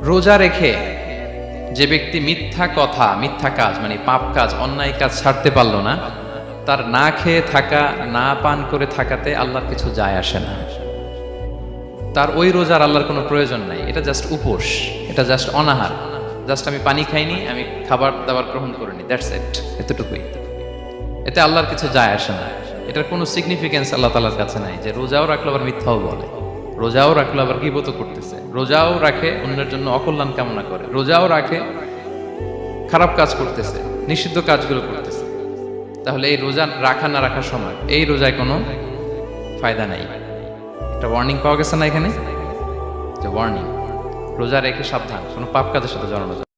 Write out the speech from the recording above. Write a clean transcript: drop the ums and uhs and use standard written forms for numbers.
রোজা রেখে যে ব্যক্তি মিথ্যা কথা, মিথ্যা কাজ মানে পাপ কাজ, অন্যায় কাজ ছাড়তে পারল না, তার না খেয়ে থাকা, না পান করে থাকাতে আল্লাহর কিছু যায় আসে না। তার ওই রোজার আল্লাহর কোনো প্রয়োজন নাই। এটা জাস্ট উপোস, এটা জাস্ট অনাহার, জাস্ট আমি পানি খাইনি, আমি খাবার দাবার গ্রহণ করিনি, দ্যাটস ইট, এতটুকুই। এতে আল্লাহর কিছু যায় আসে না। এটার কোনো সিগনিফিকেন্স আল্লাহ তাআলার কাছে নাই যে রোজাও রাখলো আবার মিথ্যাও বলে, রোজাও রাখলো আবার গীবত করতেছে, রোজাও রাখে অন্যের জন্য অকল্যাণ কামনা করে, রোজাও রাখে খারাপ কাজ করতেছে, নিষিদ্ধ কাজগুলো করতেছে। তাহলে এই রোজা রাখা না রাখার সময় এই রোজায় কোনো ফায়দা নাই। একটা ওয়ার্নিং পাওয়া গেছে না এখানে, যে ওয়ার্নিং, রোজা রেখে সাবধান, কোনো পাপ কাজের সাথে জড়ানো যাবে না।